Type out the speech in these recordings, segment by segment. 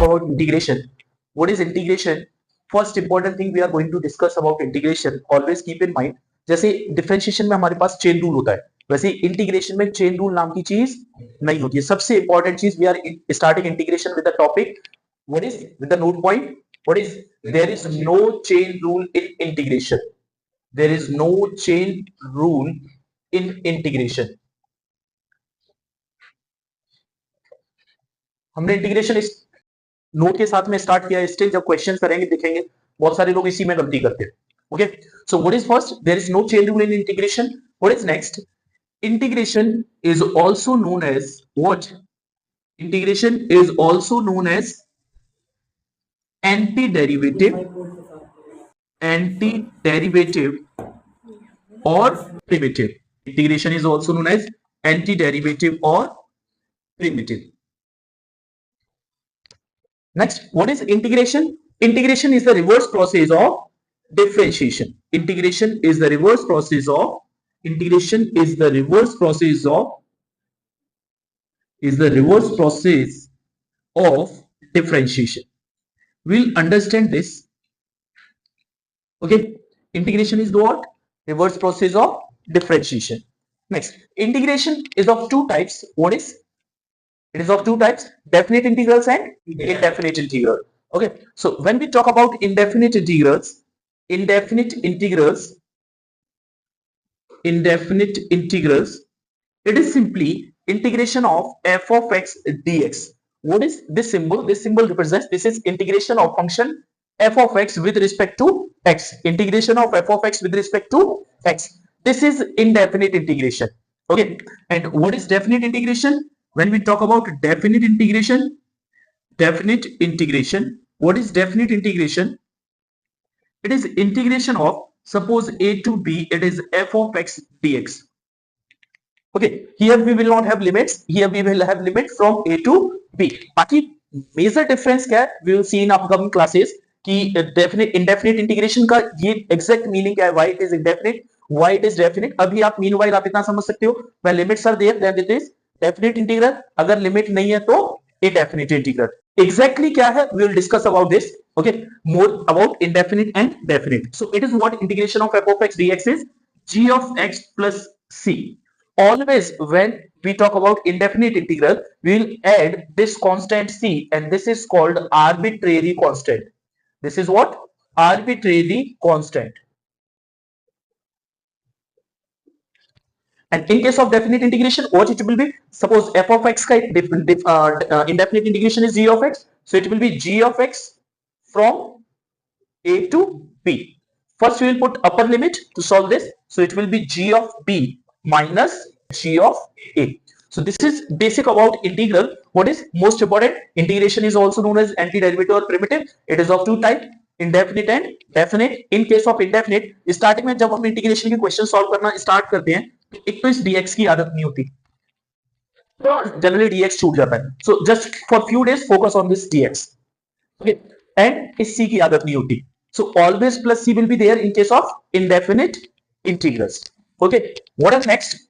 about integration, what is integration? First important thing we are going to discuss about integration. Always keep in mind, जैसे differentiation में हमारे पास chain rule होता है, वैसे integration में chain rule नाम की चीज नहीं होती है. सबसे इंपॉर्टेंट चीज, we are starting integration with the topic, what is with the note point, what is, there is no chain rule in integration, there is no chain rule in integration. हमने integration इस note के साथ में start किया है. Still जब question करेंगे दिखेंगे बहुत सारे लोग इसी में गलती करते हैं. Okay, so what is first, there is no chain rule in integration. What is next, integration is also known as what, integration is also known as antiderivative or primitive. Integration is also known as antiderivative or primitive. Next, what is integration? Integration is the reverse process of differentiation. Integration is the reverse process of differentiation. We'll understand this. Okay, integration is the what? Reverse process of differentiation. Next, integration is of two types. What is? It is of two types: definite integrals and indefinite integral. Okay, so when we talk about indefinite integrals, it is simply integration of f of x dx. What is this symbol? This symbol represents, this is integration of function f of x with respect to x. Integration of f of x with respect to x. This is indefinite integration. Okay, and what is definite integration? When we talk about definite integration, what is definite integration? It is integration of, suppose a to b, it is f of x dx. Okay, here we will not have limits, here we will have limit from a to b. बाकी major difference क्या है, we will see in upcoming classes कि definite indefinite integration का ये exact meaning क्या है, why it is indefinite, why it is definite. अभी आप meanwhile आप इतना समझ सकते हो, when limits are there then it is definite integral, अगर लिमिट नहीं है तो indefinite integral. Exactly क्या है, we will discuss about this. Okay, more about indefinite and definite. So it is what integration of f of x dx is g of x plus c. Always when we talk about indefinite integral, we will add this constant c, and this is called arbitrary constant. This is what? Arbitrary constant. And in case of definite integration, what it will be? Suppose f of x ka indefinite integration is g of x, so it will be g of x from a to b. First we will put upper limit to solve this, so it will be g of b minus g of a. So this is basic about integral. What is most important? Integration is also known as antiderivative or primitive. It is of two types, indefinite and definite. In case of indefinite, starting में जब हम integration के question solve करना start करते हैं, तो एक तो इस dx की आदत नहीं होती, तो जनरली dx छूट जाता है. So just for few days focus on this dx. Okay, and इस c की आदत नहीं होती. So always plus c will be there in case of indefinite integrals. Okay, what is next?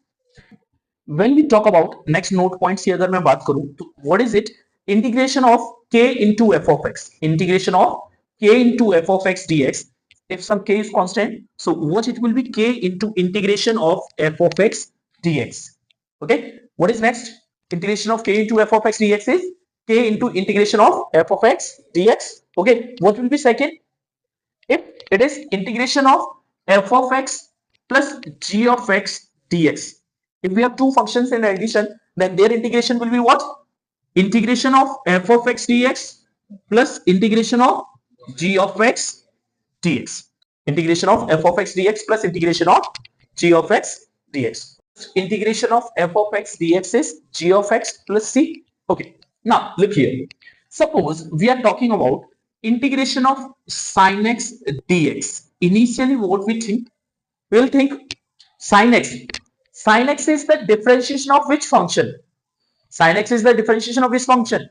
When we talk about next note points की अगर मैं बात करूं तो what is it? Integration of k into f of x. Integration of k into f of x dx. If some k is constant, so what it will be? K into integration of f of x dx. Okay, what is next? Integration of k into f of x dx is k into integration of f of x dx. Okay, what will be second? If it is integration of f of x plus g of x dx. If we have two functions in addition, then their integration will be what? Integration of f of x dx plus integration of g of x dx. Integration of f of x dx plus integration of g of x dx. Integration of f of x dx is g of x plus c. Okay, now look here. Suppose we are talking about integration of sin x dx. Initially what we think? We will think sin x. Sin x is the differentiation of which function? Sin x is the differentiation of which function?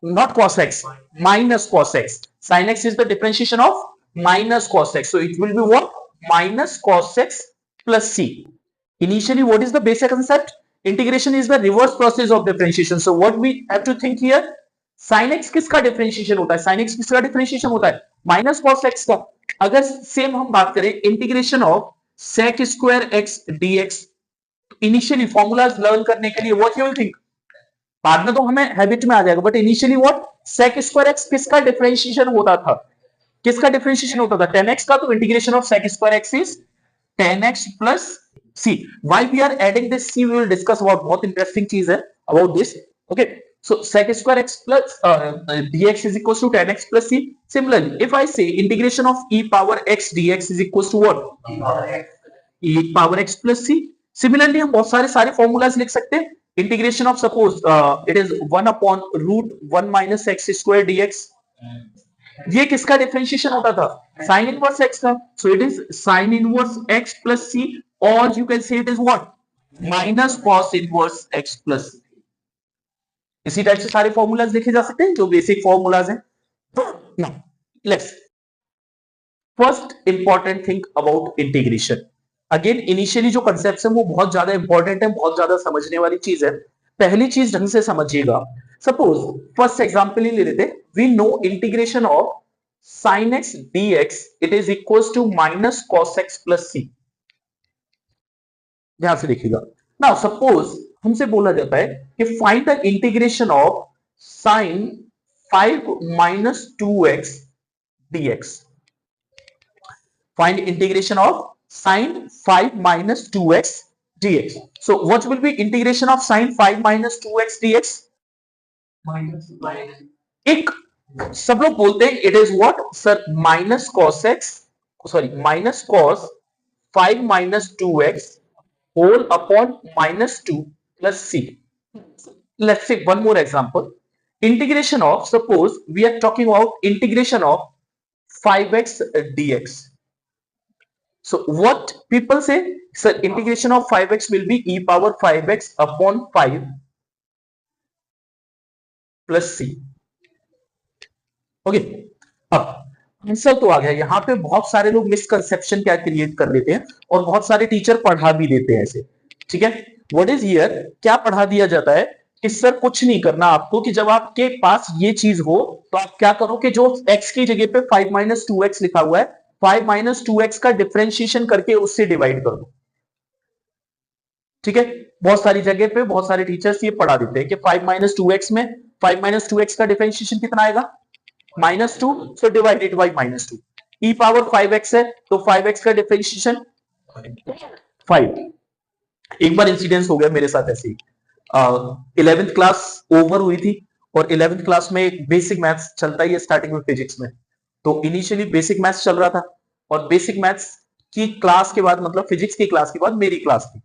Not cos x, minus cos x. Sin x is the differentiation of minus cos x. So it will be what? Minus cos x plus c. Initially, what is the basic concept? Integration is the reverse process of differentiation. So what we have to think here? Sine x किसका differentiation होता है? Sine x किसका differentiation होता है? Minus cos x का। अगर same हम बात करें integration of sec square x dx, initially formulas learn करने के लिए व्हाट यू विल थिंक, बाद में तो हमें हैबिट में आ जाएगा, but initially what, sec square x किसका डिफरेंशिएशन होता था? किसका डिफरेंशिएशन होता था? tan x का। तो integration of sec square x is tan x plus c. Why we are adding this c we will discuss about, बहुत इंटरेस्टिंग चीज है about this. Okay, so sec square x plus dx is equals to tan x plus c. Similarly, if I say integration of e power x dx is equals to what? e power x plus c. Similarly, हम बहुत सारे formulas लिख सकते हैं. Integration of suppose it is 1 upon root 1 minus x square dx. ये किसका differentiation होता था? साइन इनवर्स एक्स का. So it is sine inverse x plus c, और you can say it is what, minus cos inverse x plus c. इसी type से सारे formulas लिखे जा सकते हैं जो बेसिक फॉर्मूलाज हैं. Now let's first important thing about integration. Again initially जो कंसेप्ट है वो बहुत ज्यादा इंपॉर्टेंट है, बहुत ज्यादा समझने वाली चीज है. पहली चीज ढंग से समझिएगा. सपोज फर्स्ट एग्जांपल ही ले लेते. We know integration of sin x dx it is equals to minus cos x plus c. ध्यान से देखिएगा. नाउ सपोज हमसे बोला जाता है कि find the integration of sin 5 minus 2x dx. Find integration of sin 5 minus 2x dx. So what will be integration of sin 5 minus 2x dx? एक सब लोग बोलते हैं it is what sir, minus cos x, sorry minus cos 5 minus 2x whole upon minus 2 plus c. Let's take one more example. Integration of, suppose we are talking about integration of 5x dx. So what people say, sir, integration of 5x will be e power 5x upon 5 plus c. Okay, अब answer तो आ गया. यहाँ पे बहुत सारे लोग misconception क्या create कर लेते हैं और बहुत सारे टीचर पढ़ा भी देते हैं ऐसे. ठीक है, व्हाट इज हियर, क्या पढ़ा दिया जाता है कि सर कुछ नहीं करना आपको, कि जब आपके पास ये चीज हो तो आप क्या करो कि जो x की जगह पे 5 minus 2x लिखा हुआ है, 5 minus 2x का डिफरेंशिएशन करके उससे डिवाइड कर दो. ठीक है, बहुत सारी जगह पे बहुत सारे टीचर्स ये पढ़ा देते हैं कि 5 minus 2x में 5 minus 2x का डिफरेंशिएशन कितना आएगा, -2. So divided by -2. e power 5x है तो 5x का डिफरेंशिएशन 5. एक बार इंसिडेंस हो गया मेरे साथ ऐसे ही. 11th क्लास ओवर हुई थी और 11th क्लास में एक बेसिक मैथ्स चलता ही है स्टार्टिंग में फिजिक्स में. तो इनिशियली बेसिक मैथ्स चल रहा था और बेसिक मैथ्स की क्लास के बाद, मतलब फिजिक्स की क्लास के बाद मेरी क्लास थी.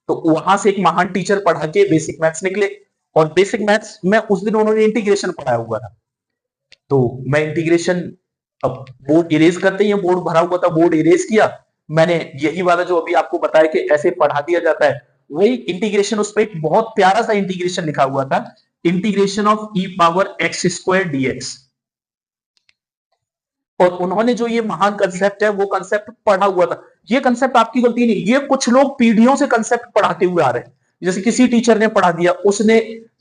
तो वहां से एक महान टीचर पढ़ा के बेसिक मैथ्स निकले और बेसिक मैथ्स में उस दिन उन्होंने इंटीग्रेशन पढ़ाया हुआ था. तो मैं इंटीग्रेशन, अब बोर्ड इरेज करते ही बोर्ड भरा हुआ था, बोर्ड इरेज किया मैंने. यही वाला जो अभी आपको बताया कि ऐसे पढ़ा दिया जाता है, वही इंटीग्रेशन, उस पर एक बहुत प्यारा सा इंटीग्रेशन लिखा हुआ था, integration of e power x square dx. और उन्होंने जो ये महान कंसेप्ट है वो कंसेप्ट पढ़ा हुआ था. ये कंसेप्ट आपकी गलती नहीं, ये कुछ लोग पीढ़ियों से कंसेप्ट पढ़ाते हुए आ रहे हैं. जैसे किसी टीचर ने पढ़ा दिया, उसने,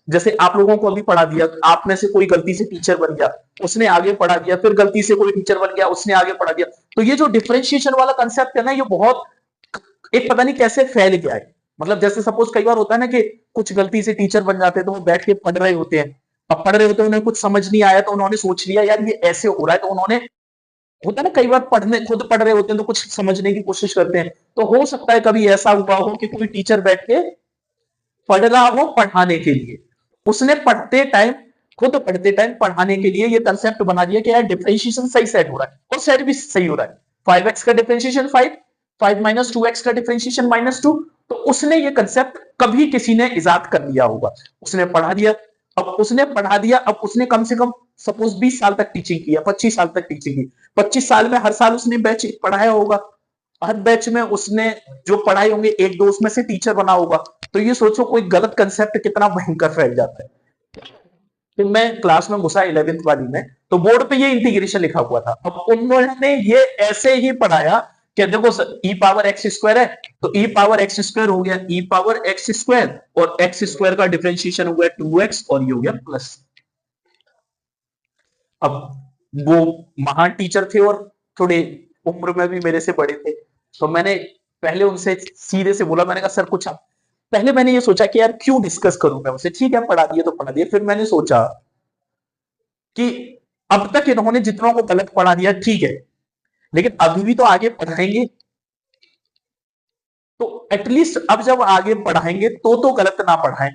जैसे आप लोगों को अभी पढ़ा दिया, आप में से कोई गलती से टीचर बन गया, उसने आगे पढ़ा दिया, फिर गलती से कोई टीचर बन गया, उसने आगे पढ़ा दिया. तो ये जो डिफरेंशिएशन वाला कंसेप्ट है ना, ये बहुत एक पता नहीं कैसे फैल गया है. मतलब जैसे सपोज कई बार होता है ना कि कुछ गलती से टीचर बन जाते हैं तो वो बैठ के पढ़ रहे होते हैं. अब पढ़ रहे होते हैं, उन्हें कुछ समझ नहीं आया तो उन्होंने सोच लिया यार ये ऐसे हो रहा है, तो उन्होंने, होता है ना कई बार पढ़ने, खुद पढ़ रहे होते हैं तो कुछ समझने की कोशिश करते हैं. तो हो सकता है कभी ऐसा हुआ हो कि कोई टीचर बैठ के पढ़ रहा हो पढ़ाने के लिए, उसने पढ़ते टाइम, खुद पढ़ते टाइम पढ़ाने के लिए ये कंसेप्ट बना दिया कि यार डिफरेंशिएशन सही सेट हो रहा है और सेट भी सही हो रहा है. 5x का डिफरेंशिएशन 5 minus 2x का डिफरेंशिएशन -2. तो उसने ये कंसेप्ट कभी किसी ने इजाद कर लिया होगा, उसने पढ़ा दिया. अब उसने पढ़ा दिया, अब उसने कम से कम सपोज 20 साल तक टीचिंग किया, 25 साल तक टीचिंग की. 25 साल में हर साल उसने बैच पढ़ाया होगा, हर बैच में उसने जो पढ़ाए होंगे एक दो उसमें से टीचर बना होगा. तो ये सोचो कोई गलत कंसेप्ट कितना भयंकर फैल जाता है. तो मैं क्लास में घुसा 11th वाली में, तो बोर्ड पे ये इंटीग्रेशन लिखा हुआ था. अब उन्होंने ये ऐसे ही पढ़ाया कि देखो ई पावर एक्स स्क्वायर है तो ई पावर एक्स स्क्वायर हो गया ई पावर एक्स स्क्वायर, और एक्स स्क्वायर का डिफरेंशिएशन हो गया 2x और ये हो गया प्लस. अब वो महान टीचर थे और थोड़े उम्र में भी मेरे से बड़े थे, तो मैंने पहले उनसे सीधे से बोला, मैंने कहा सर कुछ आप, पहले मैंने ये सोचा कि यार क्यों डिस्कस करूं मैं उनसे, ठीक है पढ़ा दिए तो पढ़ा दिए। फिर मैंने सोचा कि अब तक इन्होंने जितनों को गलत पढ़ा दिया ठीक है, लेकिन अभी भी तो आगे पढ़ाएंगे, तो एटलीस्ट अब जब आगे पढ़ाएंगे तो गलत ना पढ़ाएं।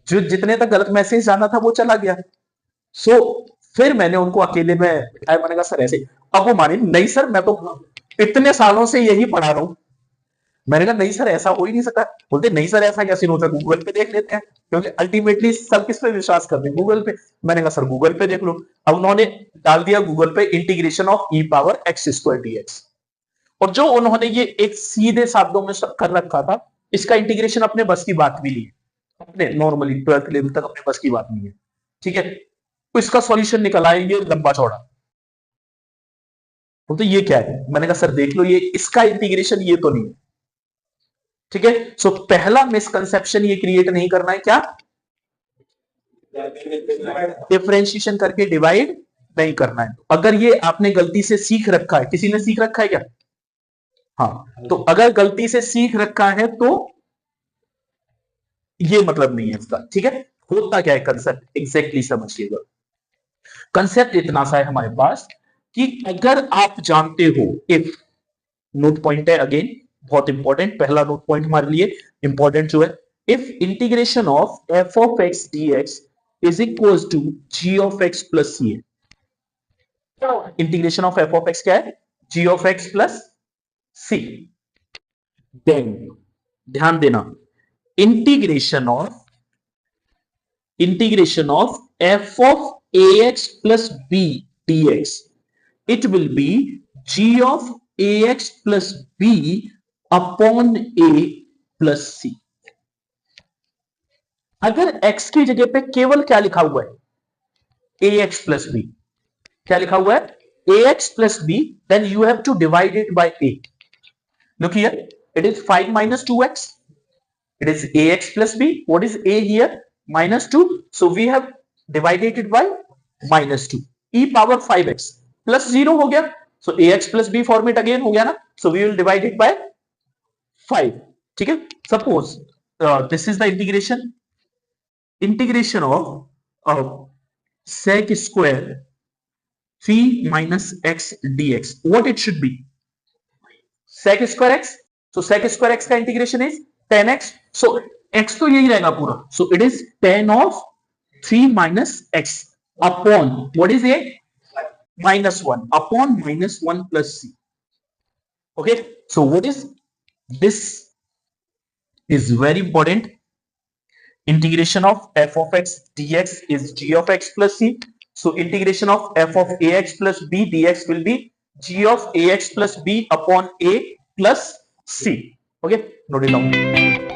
जो जितने तक गलत मैसेज जाना था वो चला गया। सो फिर मैंने उनको अकेले में बिठाया, मैंने कहा सर ऐसे, अब वो माने नहीं सर मैं तो इतने सालों से यही पढ़ा रहा हूं। मैंने कहा नहीं सर ऐसा हो ही नहीं सकता। बोलते नहीं सर ऐसा कैसे होता, गूगल पे देख लेते हैं, क्योंकि अल्टीमेटली सब किस पे विश्वास करते हैं, गूगल पे। मैंने कहा सर गूगल पे देख लो। अब उन्होंने डाल दिया गूगल पे integration of e power x square dx, और जो उन्होंने ये एक सीधे शब्दों में कर रखा था, इसका इंटीग्रेशन अपने बस की बात भी नहीं है, अपने नॉर्मली 12th लेवल तक अपने बस की बात नहीं है, ठीक है। तो इसका सॉल्यूशन निकल आए ये लंबा चौड़ा। तो ये क्या है, मैंने कहा सर देख लो ये इसका इंटीग्रेशन ये तो नहीं है, ठीक है। सो पहला मिसकंसेप्शन ये क्रिएट नहीं करना है, क्या, डिफरेंशिएशन करके डिवाइड नहीं करना है। अगर ये आपने गलती से सीख रखा है, किसी ने सीख रखा है क्या, हाँ, तो अगर गलती से सीख रखा है तो ये मतलब नहीं है इसका, ठीक है। होता क्या है कंसेप्ट एग्जैक्टली समझिएगा। कंसेप्ट इतना सा है हमारे पास कि अगर आप जानते हो, इफ, नोट पॉइंट है अगेन बहुत इंपॉर्टेंट, पहला नोट पॉइंट हमारे लिए इंपॉर्टेंट जो है, if integration of f of x d x is equal to g of x plus c, integration of f of x क्या है, g of x plus c, then ध्यान देना integration of f of ax plus b dx, it will be g of ax plus b upon a plus c। अगर x की जगह पे केवल क्या लिखा हुआ है, ax plus b, क्या लिखा हुआ है ax plus b, then you have to divide it by a। look here, it is 5 minus 2x, it is ax plus b, what is a here, minus 2, so we have divided it by minus 2, e power 5x plus 0 हो गया, so ax plus b format again हो गया ना, so we will divide it by 5, ठीक है। Suppose this is the integration of sec square 3 minus x dx, what it should be, sec square x, so sec square x का integration is 10x, so x तो यही रहेगा पूरा, so it is 10 of 3 minus x upon what is a minus 1 upon minus 1 plus c, okay। So what is this is very important, integration of f of x dx is g of x plus c, so integration of f of ax plus b dx will be g of ax plus b upon a plus c, okay, note it down।